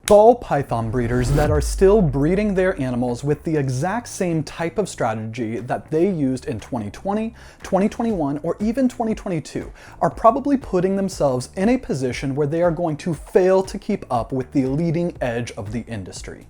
Ball python breeders that are still breeding their animals with the exact same type of strategy that they used in 2020, 2021, or even 2022 are probably putting themselves in a position where they are going to fail to keep up with the leading edge of the industry.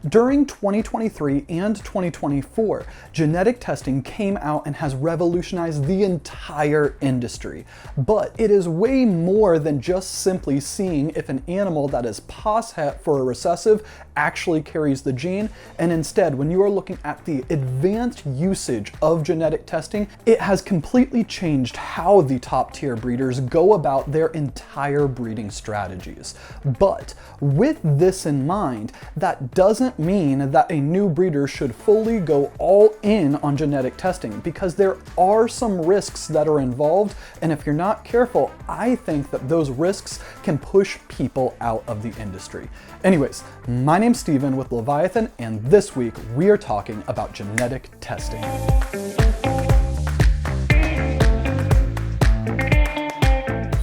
During 2023 and 2024, genetic testing came out and has revolutionized the entire industry. But it is way more than just simply seeing if an animal that is pos het for a recessive actually carries the gene. And instead, when you are looking at the advanced usage of genetic testing, it has completely changed how the top tier breeders go about their entire breeding strategies. But with this in mind, that doesn't mean that a new breeder should fully go all in on genetic testing, because there are some risks that are involved, and if you're not careful, I think that those risks can push people out of the industry. Anyways, my name's Steven with Leviathan, and this week we are talking about genetic testing.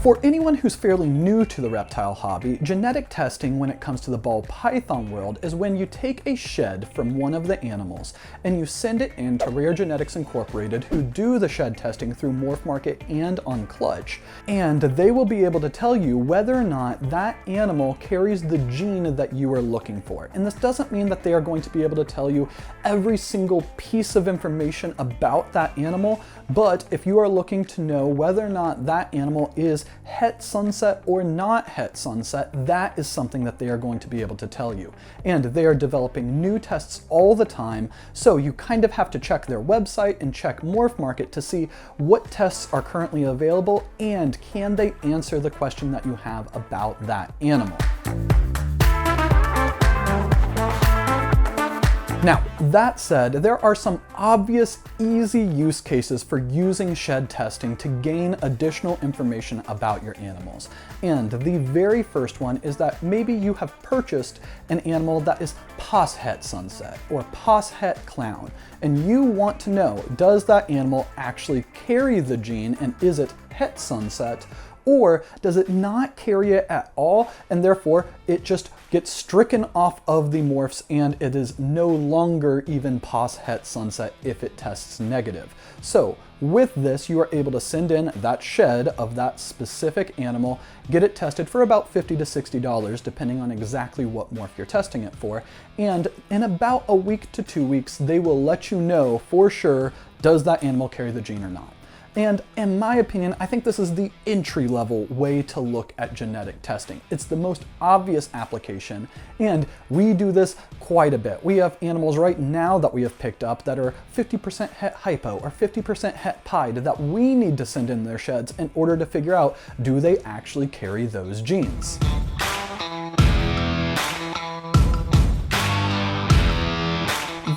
For anyone who's fairly new to the reptile hobby, genetic testing when it comes to the ball python world is when you take a shed from one of the animals and you send it in to Rare Genetics Incorporated, who do the shed testing through Morph Market and on Clutch, and they will be able to tell you whether or not that animal carries the gene that you are looking for. And this doesn't mean that they are going to be able to tell you every single piece of information about that animal, but if you are looking to know whether or not that animal is het sunset or not het sunset, that is something that they are going to be able to tell you. And they are developing new tests all the time, so you kind of have to check their website and check Morph Market to see what tests are currently available and can they answer the question that you have about that animal. Now, that said, there are some obvious, easy use cases for using shed testing to gain additional information about your animals. And the very first one is that maybe you have purchased an animal that is pos het sunset or pos het clown, and you want to know, does that animal actually carry the gene and is it het sunset? Or does it not carry it at all, and therefore it just gets stricken off of the morphs and it is no longer even pos het sunset if it tests negative? So with this, you are able to send in that shed of that specific animal, get it tested for about $50 to $60, depending on exactly what morph you're testing it for. And in about a week to 2 weeks, they will let you know for sure, does that animal carry the gene or not? And in my opinion, I think this is the entry-level way to look at genetic testing. It's the most obvious application, and we do this quite a bit. We have animals right now that we have picked up that are 50% het hypo or 50% het pied that we need to send in their sheds in order to figure out, do they actually carry those genes?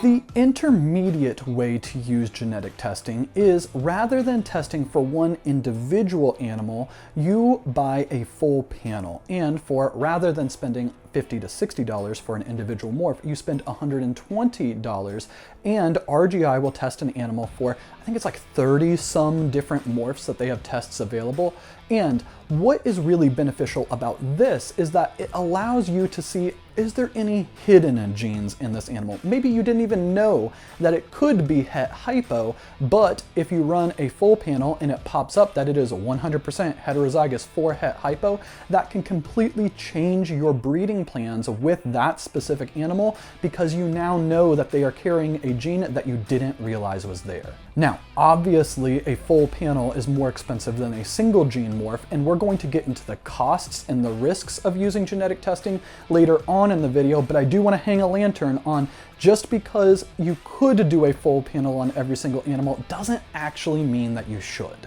The intermediate way to use genetic testing is, rather than testing for one individual animal, you buy a full panel. And rather than spending $50 to $60 for an individual morph, you spend $120, and RGI will test an animal for, I think it's like 30 some different morphs that they have tests available. And what is really beneficial about this is that it allows you to see, is there any hidden genes in this animal? Maybe you didn't even know that it could be het hypo, but if you run a full panel and it pops up that it is 100% heterozygous for het hypo, that can completely change your breeding plans with that specific animal, because you now know that they are carrying a gene that you didn't realize was there. Now, obviously a full panel is more expensive than a single gene morph, and we're going to get into the costs and the risks of using genetic testing later on in the video, but I do want to hang a lantern on, just because you could do a full panel on every single animal doesn't actually mean that you should.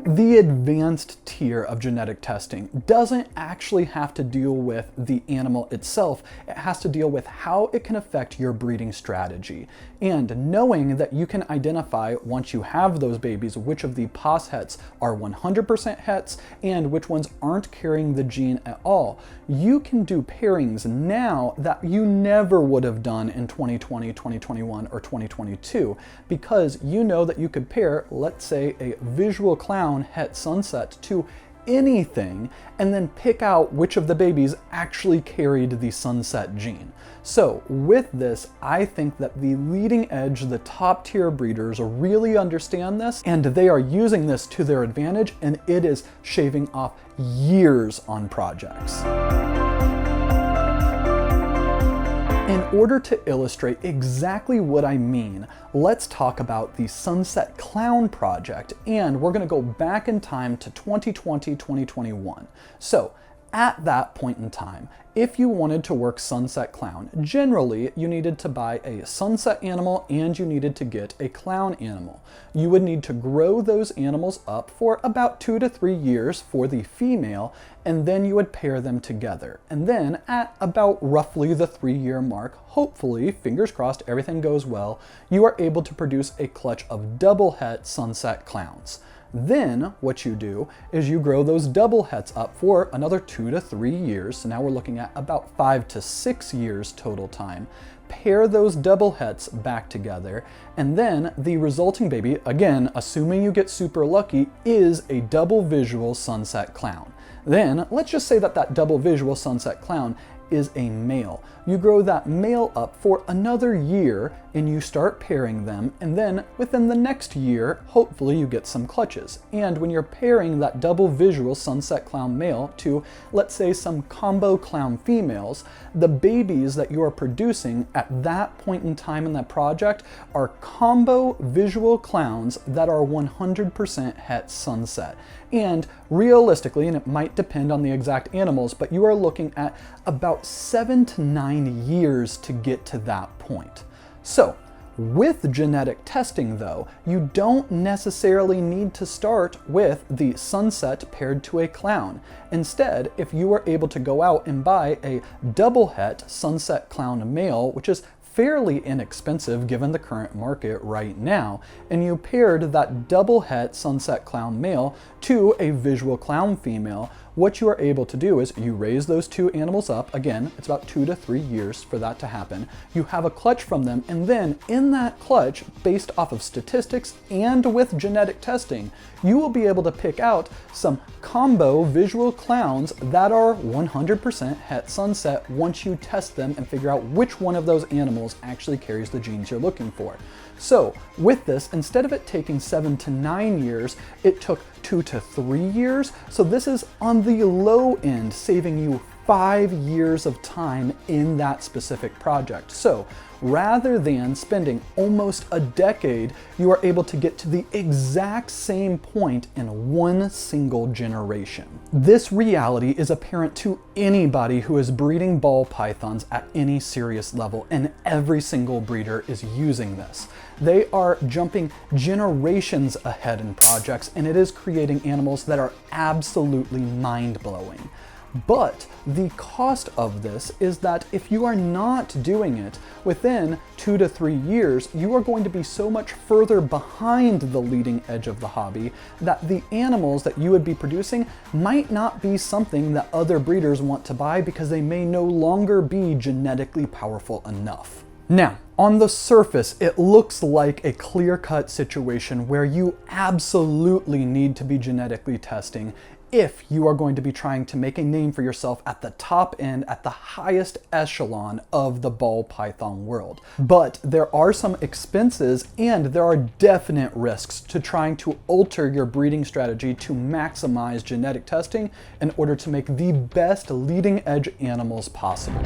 The advanced tier of genetic testing doesn't actually have to deal with the animal itself. It has to deal with how it can affect your breeding strategy. And knowing that you can identify, once you have those babies, which of the pos hets are 100% hets and which ones aren't carrying the gene at all, you can do pairings now that you never would have done in 2020, 2021, or 2022, because you know that you could pair, let's say, a visual clown het sunset to anything and then pick out which of the babies actually carried the sunset gene. So with this, I think that the leading edge, the top tier breeders really understand this, and they are using this to their advantage, and it is shaving off years on projects. In order to illustrate exactly what I mean, let's talk about the Sunset Clown project, and we're going to go back in time to 2020-2021. So at that point in time, if you wanted to work Sunset Clown, generally you needed to buy a sunset animal and you needed to get a clown animal. You would need to grow those animals up for about 2 to 3 years for the female, and then you would pair them together. And then at about roughly the 3-year mark, hopefully, fingers crossed, everything goes well, you are able to produce a clutch of double het sunset clowns. Then what you do is you grow those double hets up for another 2 to 3 years. So now we're looking at about 5 to 6 years total time. Pair those double hets back together, and then the resulting baby, again, assuming you get super lucky, is a double visual sunset clown. Then let's just say that that double visual sunset clown is a male. You grow that male up for another year and you start pairing them, and then within the next year, hopefully you get some clutches. And when you're pairing that double visual sunset clown male to, let's say, some combo clown females, the babies that you are producing at that point in time in that project are combo visual clowns that are 100% het sunset. And realistically, and it might depend on the exact animals, but you are looking at about 7 to 9 years to get to that point. So with genetic testing though, you don't necessarily need to start with the sunset paired to a clown. Instead, if you are able to go out and buy a double het sunset clown male, which is fairly inexpensive given the current market right now, and you paired that double het sunset clown male to a visual clown female, what you are able to do is you raise those two animals up. Again, it's about 2 to 3 years for that to happen. You have a clutch from them, and then in that clutch, based off of statistics and with genetic testing, you will be able to pick out some combo visual clowns that are 100% het sunset once you test them and figure out which one of those animals actually carries the genes you're looking for. So with this, instead of it taking 7 to 9 years, it took 2 to 3 years. So this is on the low end, saving you 5 years of time in that specific project. So rather than spending almost a decade, you are able to get to the exact same point in one single generation. This reality is apparent to anybody who is breeding ball pythons at any serious level, and every single breeder is using this. They are jumping generations ahead in projects, and it is creating animals that are absolutely mind-blowing. But the cost of this is that if you are not doing it within 2 to 3 years, you are going to be so much further behind the leading edge of the hobby that the animals that you would be producing might not be something that other breeders want to buy because they may no longer be genetically powerful enough. Now, on the surface, it looks like a clear-cut situation where you absolutely need to be genetically testing if you are going to be trying to make a name for yourself at the top end, at the highest echelon of the ball python world. But there are some expenses and there are definite risks to trying to alter your breeding strategy to maximize genetic testing in order to make the best leading edge animals possible.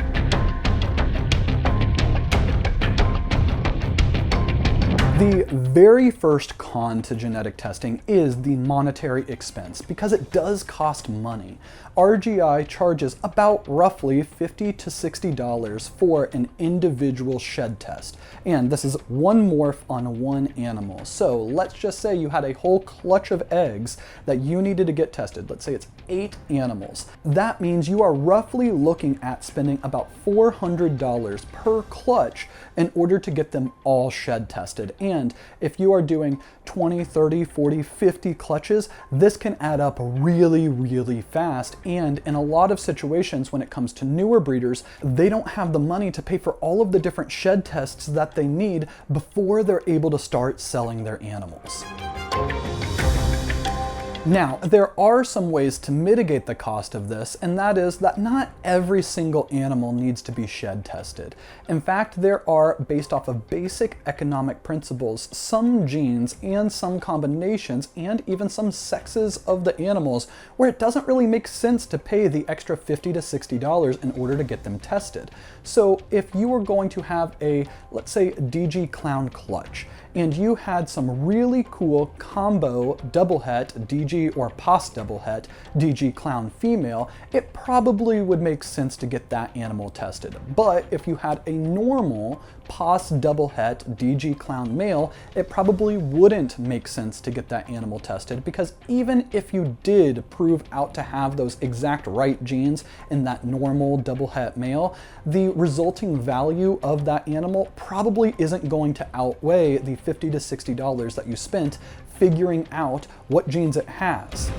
The very first con to genetic testing is the monetary expense, because it does cost money. RGI charges about roughly $50 to $60 for an individual shed test. And this is one morph on one animal. So let's just say you had a whole clutch of eggs that you needed to get tested. Let's say it's 8 animals. That means you are roughly looking at spending about $400 per clutch in order to get them all shed tested. And if you are doing 20, 30, 40, 50 clutches, this can add up really, really fast. And in a lot of situations when it comes to newer breeders, they don't have the money to pay for all of the different shed tests that they need before they're able to start selling their animals. Now, there are some ways to mitigate the cost of this, and that is that not every single animal needs to be shed tested. In fact, there are, based off of basic economic principles, some genes and some combinations and even some sexes of the animals where it doesn't really make sense to pay the extra $50 to $60 in order to get them tested. So if you were going to have a, let's say, DG clown clutch, and you had some really cool combo double het DG or POS double het DG clown female, it probably would make sense to get that animal tested. But if you had a normal POS double het DG clown male, it probably wouldn't make sense to get that animal tested, because even if you did prove out to have those exact right genes in that normal double het male, the resulting value of that animal probably isn't going to outweigh the $50 to $60 that you spent figuring out what genes it has.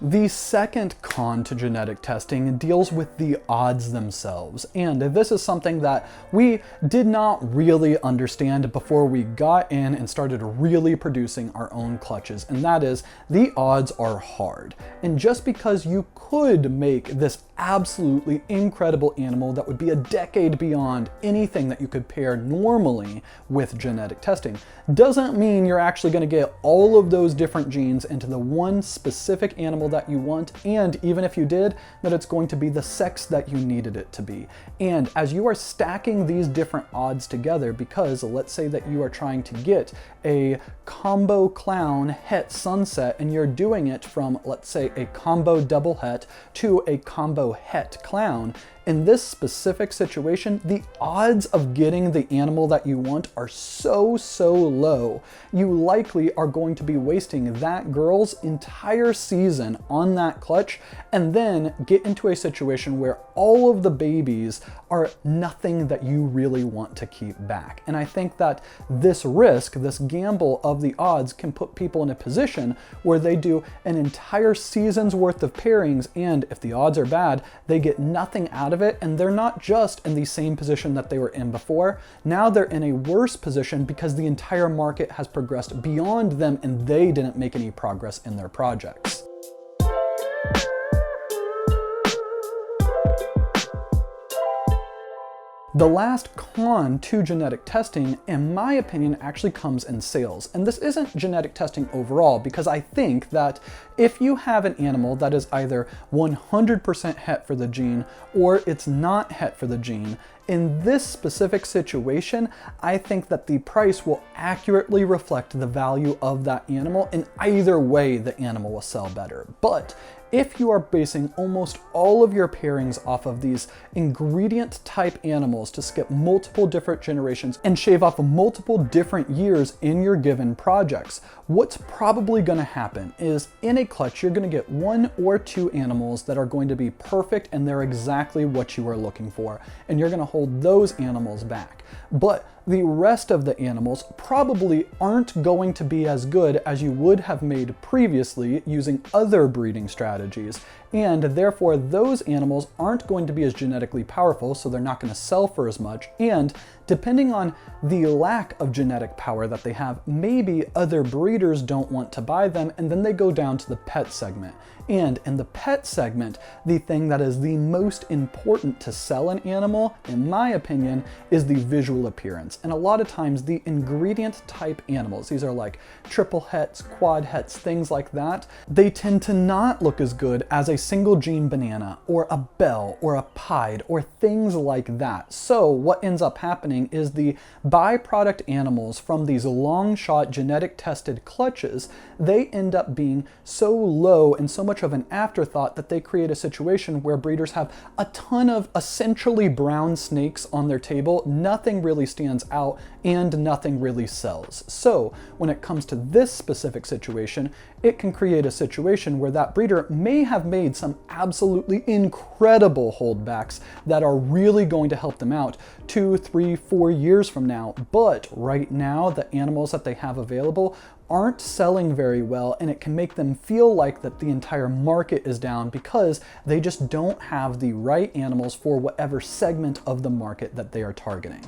The second con to genetic testing deals with the odds themselves, and this is something that we did not really understand before we got in and started really producing our own clutches, and that is the odds are hard. And just because you could make this absolutely incredible animal that would be a decade beyond anything that you could pair normally with genetic testing doesn't mean you're actually going to get all of those different genes into the one specific animal that you want, and even if you did, that it's going to be the sex that you needed it to be. And as you are stacking these different odds together, because let's say that you are trying to get a combo clown het sunset and you're doing it from, let's say, a combo double het to a combo het clown, in this specific situation, the odds of getting the animal that you want are so low. You likely are going to be wasting that girl's entire season on that clutch and then get into a situation where all of the babies are nothing that you really want to keep back. And I think that this risk, this gamble of the odds, can put people in a position where they do an entire season's worth of pairings, and if the odds are bad, they get nothing out of it, and they're not just in the same position that they were in before. Now they're in a worse position because the entire market has progressed beyond them and they didn't make any progress in their projects. The last con to genetic testing, in my opinion, actually comes in sales. And this isn't genetic testing overall, because I think that if you have an animal that is either 100% het for the gene or it's not het for the gene, in this specific situation, I think that the price will accurately reflect the value of that animal, and either way, the animal will sell better. But if you are basing almost all of your pairings off of these ingredient type animals to skip multiple different generations and shave off multiple different years in your given projects, what's probably going to happen is in a clutch, you're going to get 1 or 2 animals that are going to be perfect and they're exactly what you are looking for, and you're going to hold those animals back. But the rest of the animals probably aren't going to be as good as you would have made previously using other breeding strategies, and therefore those animals aren't going to be as genetically powerful, so they're not going to sell for as much, and depending on the lack of genetic power that they have, maybe other breeders don't want to buy them, and then they go down to the pet segment. And in the pet segment, the thing that is the most important to sell an animal, in my opinion, is the visual appearance. And a lot of times the ingredient type animals, these are like triple hets, quad hets, things like that, they tend to not look as good as a single gene banana or a bell or a pied or things like that. So what ends up happening is the byproduct animals from these long shot genetic tested clutches, they end up being so low and so much of an afterthought that they create a situation where breeders have a ton of essentially brown snakes on their table, nothing really stands out, and nothing really sells. So when it comes to this specific situation, it can create a situation where that breeder may have made some absolutely incredible holdbacks that are really going to help them out 2, 3, 4 years from now. But right now, the animals that they have available aren't selling very well, and it can make them feel like that the entire market is down because they just don't have the right animals for whatever segment of the market that they are targeting.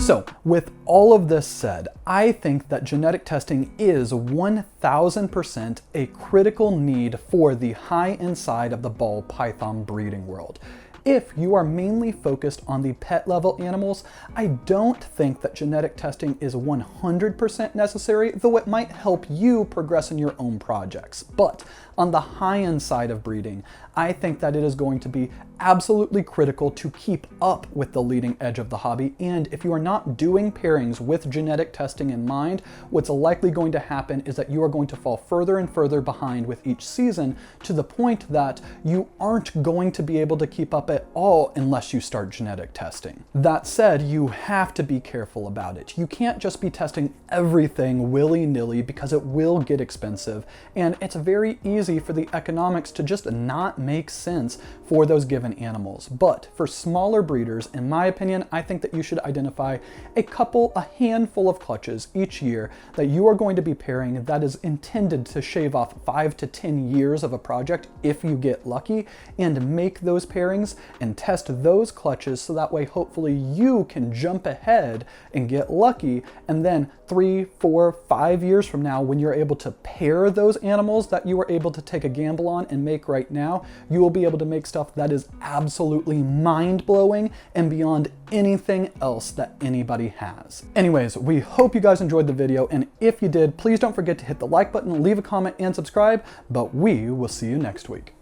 So with all of this said, I think that genetic testing is 1000% a critical need for the high-end side of the ball python breeding world. If you are mainly focused on the pet level animals, I don't think that genetic testing is 100% necessary, though it might help you progress in your own projects. But on the high-end side of breeding, I think that it is going to be absolutely critical to keep up with the leading edge of the hobby, and if you are not doing pairings with genetic testing in mind, what's likely going to happen is that you are going to fall further and further behind with each season, to the point that you aren't going to be able to keep up at all unless you start genetic testing. That said, you have to be careful about it. You can't just be testing everything willy-nilly because it will get expensive, and it's very easy for the economics to just not make sense for those given animals. But for smaller breeders, in my opinion, I think that you should identify a handful of clutches each year that you are going to be pairing that is intended to shave off 5 to 10 years of a project if you get lucky, and make those pairings and test those clutches so that way hopefully you can jump ahead and get lucky, and then 3, 4, 5 years from now, when you're able to pair those animals that you were able to take a gamble on and make right now, you will be able to make stuff that is absolutely mind-blowing and beyond anything else that anybody has. Anyways, we hope you guys enjoyed the video, and if you did, please don't forget to hit the like button, leave a comment, and subscribe, but we will see you next week.